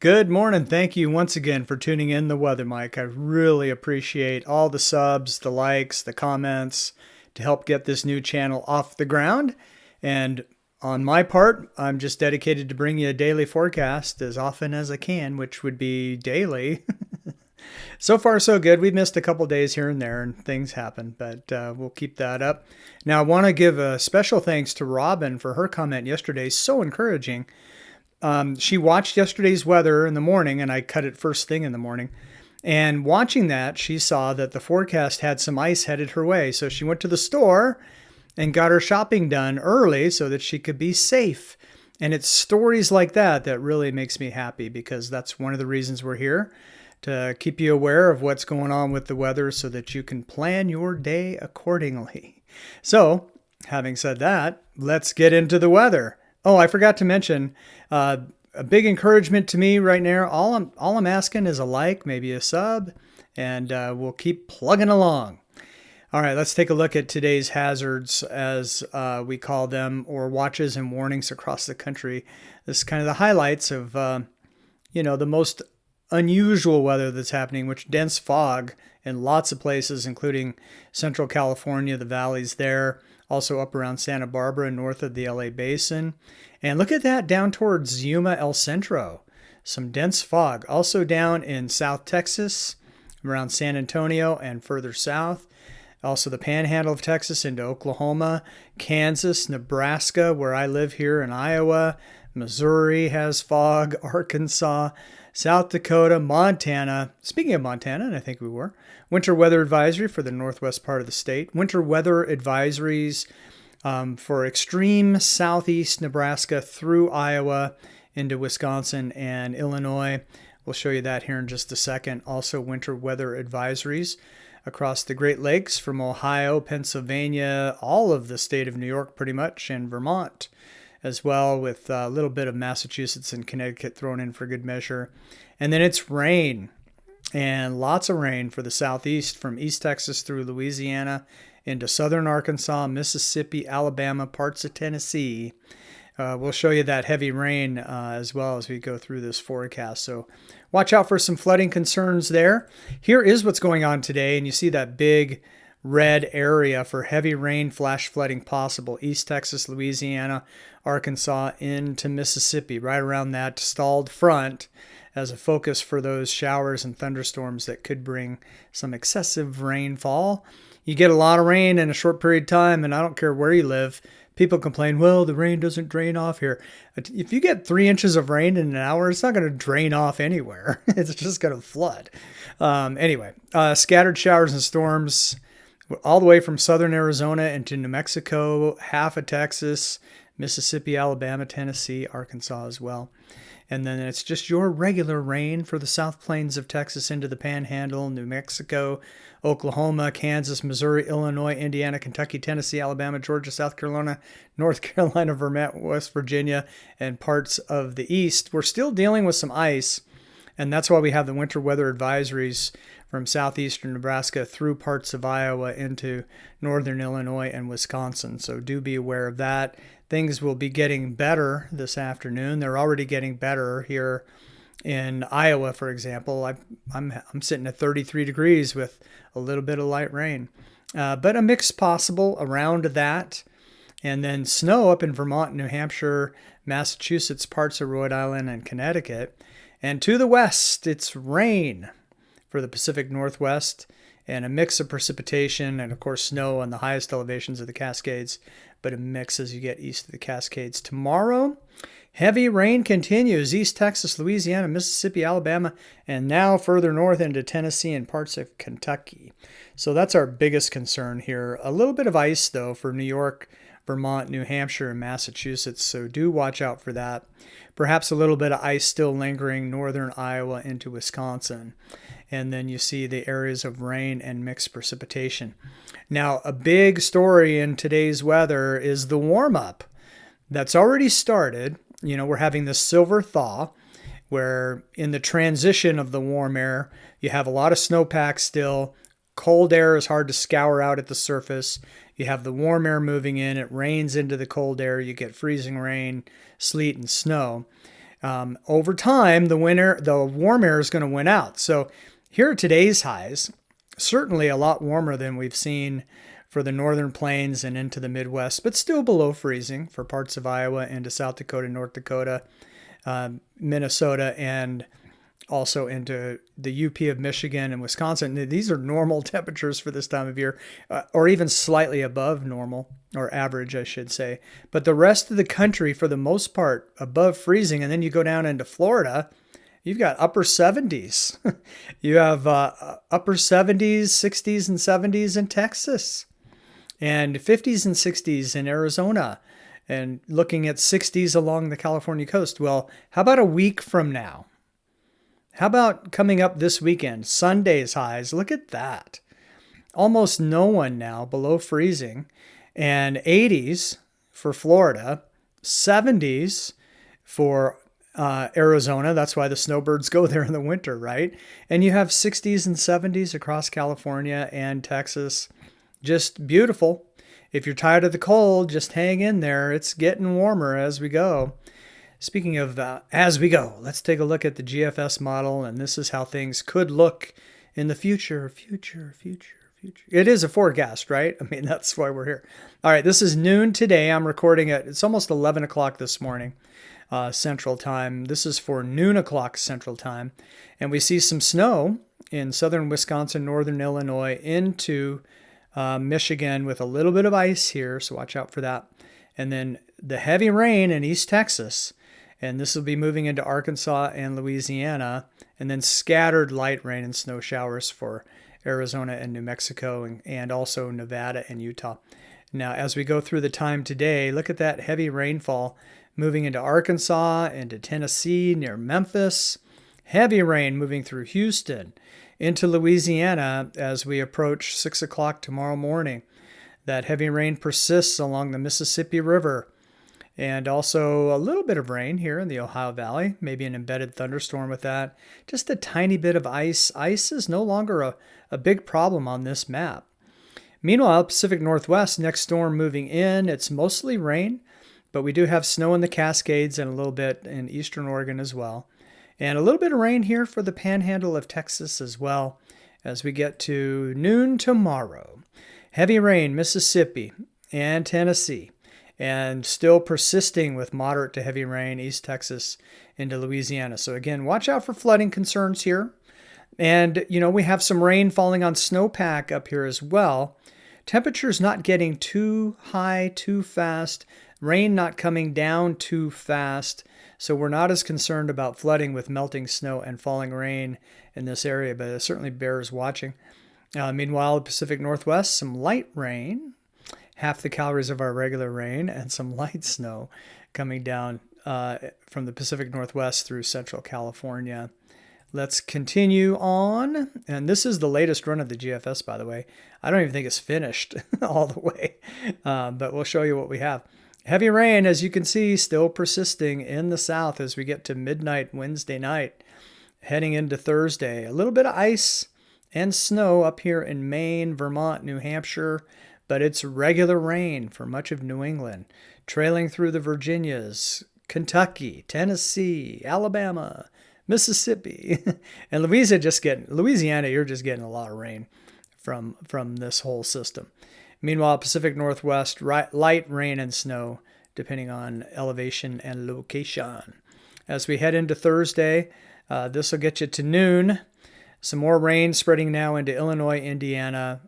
Good morning. Thank you once again for tuning in the Weather Mike. I really appreciate all the subs, the likes, the comments to help get this new channel off the ground. And on my part, I'm just dedicated to bring you a daily forecast as often as I can, which would be daily. So far, so good. We missed a couple days here and there, and things happen, but we'll keep that up. Now, I want to give a special thanks to Robin for her comment yesterday. So encouraging. She watched yesterday's weather in the morning, and I cut it first thing in the morning. And watching that, she saw that the forecast had some ice headed her way. So she went to the store and got her shopping done early so that she could be safe. And it's stories like that that really makes me happy, because that's one of the reasons we're here, to keep you aware of what's going on with the weather so that you can plan your day accordingly. So, having said that, let's get into the weather. Oh, I forgot to mention, a big encouragement to me right now. All I'm asking is a like, maybe a sub, and we'll keep plugging along. All right, let's take a look at today's hazards, as we call them, or watches and warnings across the country. This is kind of the highlights of, the most unusual weather that's happening, which dense fog in lots of places, including Central California, the valleys there. Also up around Santa Barbara, north of the LA Basin. And look at that down towards Yuma, El Centro. Some dense fog. Also down in South Texas, around San Antonio and further south. Also the panhandle of Texas into Oklahoma, Kansas, Nebraska, where I live here in Iowa. Missouri has fog, Arkansas, South Dakota, Montana. Speaking of Montana, and I think we were, winter weather advisory for the northwest part of the state. Winter weather advisories for extreme southeast Nebraska through Iowa into Wisconsin and Illinois. We'll show you that here in just a second. Also winter weather advisories across the Great Lakes from Ohio, Pennsylvania, all of the state of New York pretty much, and Vermont as well, with a little bit of Massachusetts and Connecticut thrown in for good measure. And then it's rain, and lots of rain for the southeast from East Texas through Louisiana into southern Arkansas, Mississippi, Alabama, parts of Tennessee. We'll show you that heavy rain as well as we go through this forecast. So watch out for some flooding concerns there. Here is what's going on today, and you see that big red area for heavy rain, flash flooding possible. East Texas, Louisiana, Arkansas into Mississippi, right around that stalled front as a focus for those showers and thunderstorms that could bring some excessive rainfall. You get a lot of rain in a short period of time, and I don't care where you live. People complain, well, the rain doesn't drain off here. If you get 3 inches of rain in an hour, it's not going to drain off anywhere. It's just going to flood. Anyway, scattered showers and storms all the way from southern Arizona into New Mexico, half of Texas, Mississippi, Alabama, Tennessee, Arkansas as well. And then it's just your regular rain for the South Plains of Texas into the Panhandle, New Mexico, Oklahoma, Kansas, Missouri, Illinois, Indiana, Kentucky, Tennessee, Alabama, Georgia, South Carolina, North Carolina, Vermont, West Virginia, and parts of the East. We're still dealing with some ice, and that's why we have the winter weather advisories from southeastern Nebraska through parts of Iowa into northern Illinois and Wisconsin. So do be aware of that. Things will be getting better this afternoon. They're already getting better here in Iowa, for example. I'm sitting at 33 degrees with a little bit of light rain, but a mix possible around that. And then snow up in Vermont, New Hampshire, Massachusetts, parts of Rhode Island, and Connecticut. And to the west, it's rain for the Pacific Northwest, and a mix of precipitation and, of course, snow on the highest elevations of the Cascades, but a mix as you get east of the Cascades. Tomorrow, heavy rain continues. East Texas, Louisiana, Mississippi, Alabama, and now further north into Tennessee and parts of Kentucky. So that's our biggest concern here. A little bit of ice, though, for New York, Vermont, New Hampshire, and Massachusetts, so do watch out for that. Perhaps a little bit of ice still lingering northern Iowa into Wisconsin. And then you see the areas of rain and mixed precipitation. Now, a big story in today's weather is the warm-up that's already started. You know, we're having this silver thaw, where in the transition of the warm air, you have a lot of snowpack still. Cold air is hard to scour out at the surface. You have the warm air moving in. It rains into the cold air. You get freezing rain, sleet, and snow. Over time, the warm air is going to win out. So here are today's highs. Certainly a lot warmer than we've seen for the northern plains and into the Midwest, but still below freezing for parts of Iowa into South Dakota, North Dakota, Minnesota, and also into the UP of Michigan and Wisconsin. These are normal temperatures for this time of year, or even slightly above normal, or average, I should say. But the rest of the country, for the most part, above freezing. And then you go down into Florida, you've got upper 70s. You have upper 70s, 60s, and 70s in Texas, and 50s and 60s in Arizona, and looking at 60s along the California coast. Well, how about a week from now? How about coming up this weekend? Sunday's highs. Look at that. Almost no one now below freezing. And 80s for Florida. 70s for Arizona. That's why the snowbirds go there in the winter, right? And you have 60s and 70s across California and Texas. Just beautiful. If you're tired of the cold, just hang in there. It's getting warmer as we go. Speaking of as we go, let's take a look at the GFS model, and this is how things could look in the future. It is a forecast, right? I mean, that's why we're here. All right, this is noon today. I'm recording it's almost 11 o'clock this morning, Central Time. This is for noon o'clock Central Time, and we see some snow in southern Wisconsin, northern Illinois, into Michigan with a little bit of ice here, so watch out for that. And then the heavy rain in East Texas. And this will be moving into Arkansas and Louisiana, and then scattered light rain and snow showers for Arizona and New Mexico, and also Nevada and Utah. Now, as we go through the time today, look at that heavy rainfall moving into Arkansas, into Tennessee, near Memphis. Heavy rain moving through Houston, into Louisiana as we approach 6 o'clock tomorrow morning. That heavy rain persists along the Mississippi River. And also a little bit of rain here in the Ohio Valley, maybe an embedded thunderstorm with that. Just a tiny bit of ice. Ice is no longer a big problem on this map. Meanwhile, Pacific Northwest, next storm moving in. It's mostly rain, but we do have snow in the Cascades and a little bit in eastern Oregon as well. And a little bit of rain here for the panhandle of Texas as well as we get to noon tomorrow. Heavy rain, Mississippi and Tennessee. And still persisting with moderate to heavy rain, East Texas into Louisiana. So again, watch out for flooding concerns here. And, we have some rain falling on snowpack up here as well. Temperatures not getting too high too fast. Rain not coming down too fast. So we're not as concerned about flooding with melting snow and falling rain in this area, but it certainly bears watching. Meanwhile, the Pacific Northwest, some light rain. Half the calories of our regular rain, and some light snow coming down from the Pacific Northwest through Central California. Let's continue on. And this is the latest run of the GFS, by the way. I don't even think it's finished all the way, but we'll show you what we have. Heavy rain, as you can see, still persisting in the south as we get to midnight Wednesday night, heading into Thursday. A little bit of ice and snow up here in Maine, Vermont, New Hampshire, but it's regular rain for much of New England, trailing through the Virginias, Kentucky, Tennessee, Alabama, Mississippi, and Louisiana, you're just getting a lot of rain from this whole system. Meanwhile, Pacific Northwest, light rain and snow, depending on elevation and location. As we head into Thursday, this will get you to noon. Some more rain spreading now into Illinois, Indiana,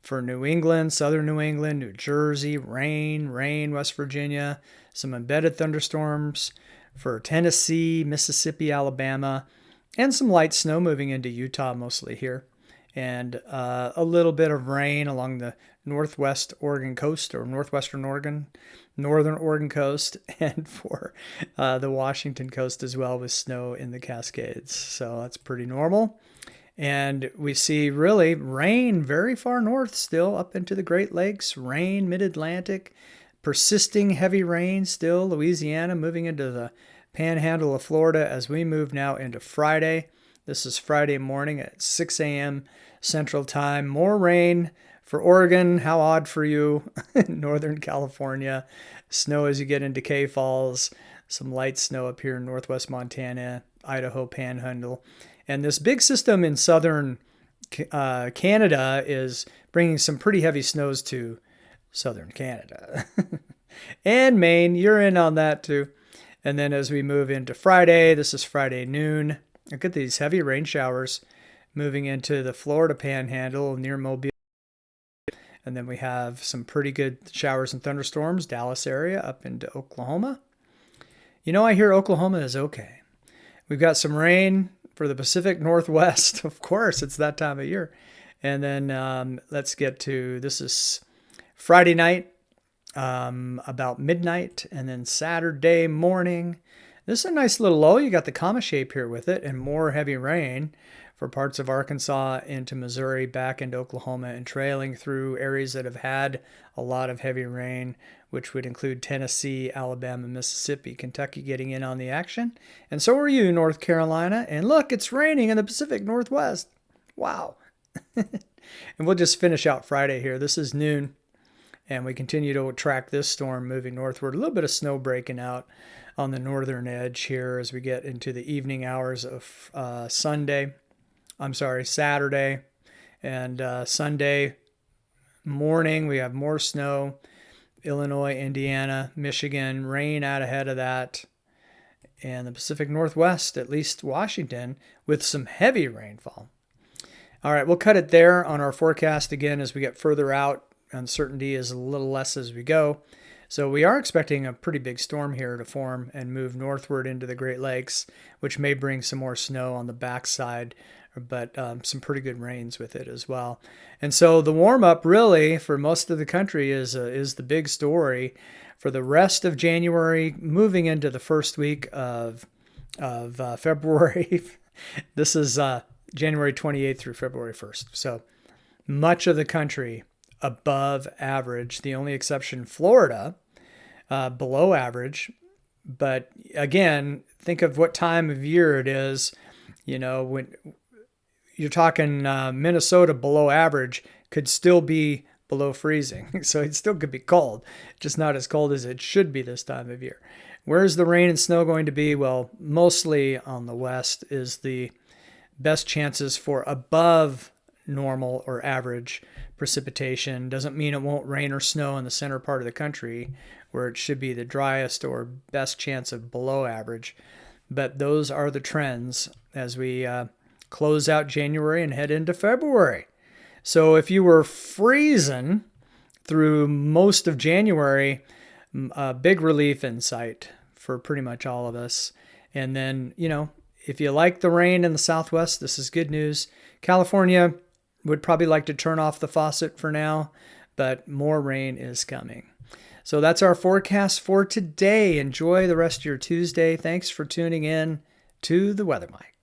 for New England, southern New England, New Jersey, rain, West Virginia, some embedded thunderstorms for Tennessee, Mississippi, Alabama, and some light snow moving into Utah mostly here. And a little bit of rain along the northwest Oregon coast, or northwestern Oregon, northern Oregon coast, and for the Washington coast as well, with snow in the Cascades. So that's pretty normal. And we see really rain very far north still, up into the Great Lakes, rain mid-Atlantic, persisting heavy rain still, Louisiana, moving into the panhandle of Florida as we move now into Friday. This is Friday morning at 6 a.m. Central Time. More rain for Oregon. How odd for you. Northern California. Snow as you get into K Falls. some light snow up here in northwest Montana, Idaho Panhandle. And this big system in southern Canada is bringing some pretty heavy snows to southern Canada. And Maine, you're in on that too. And then as we move into Friday, this is Friday noon. Look at these heavy rain showers moving into the Florida Panhandle near Mobile. And then we have some pretty good showers and thunderstorms, Dallas area up into Oklahoma. You know, I hear Oklahoma is okay. We've got some rain for the Pacific Northwest. Of course, it's that time of year. And then let's get to, this is Friday night, about midnight, and then Saturday morning. This is a nice little low. You got the comma shape here with it, and more heavy rain for parts of Arkansas into Missouri, back into Oklahoma, and trailing through areas that have had a lot of heavy rain, which would include Tennessee, Alabama, Mississippi, Kentucky getting in on the action. And so are you, North Carolina. And look, it's raining in the Pacific Northwest. Wow. And we'll just finish out Friday here. This is noon, and we continue to track this storm moving northward. A little bit of snow breaking out on the northern edge here as we get into the evening hours of Saturday. And Sunday morning, we have more snow. Illinois, Indiana, Michigan, rain out ahead of that. And the Pacific Northwest, at least Washington, with some heavy rainfall. All right, we'll cut it there on our forecast again as we get further out. Uncertainty is a little less as we go. So we are expecting a pretty big storm here to form and move northward into the Great Lakes, which may bring some more snow on the backside, but some pretty good rains with it as well. And so the warm-up really for most of the country is the big story for the rest of January, moving into the first week of February. This is January 28th through February 1st. So much of the country above average. The only exception, Florida, below average. But again, think of what time of year it is. You know, when you're talking Minnesota below average, could still be below freezing. So it still could be cold, just not as cold as it should be this time of year. Where's the rain and snow going to be? Well, mostly on the west is the best chances for above normal or average precipitation. Doesn't mean it won't rain or snow in the center part of the country where it should be the driest or best chance of below average. But those are the trends as we close out January and head into February. So if you were freezing through most of January, a big relief in sight for pretty much all of us. And then, you know, if you like the rain in the Southwest, this is good news. California would probably like to turn off the faucet for now, but more rain is coming. So that's our forecast for today. Enjoy the rest of your Tuesday. Thanks for tuning in to the Weather Mic.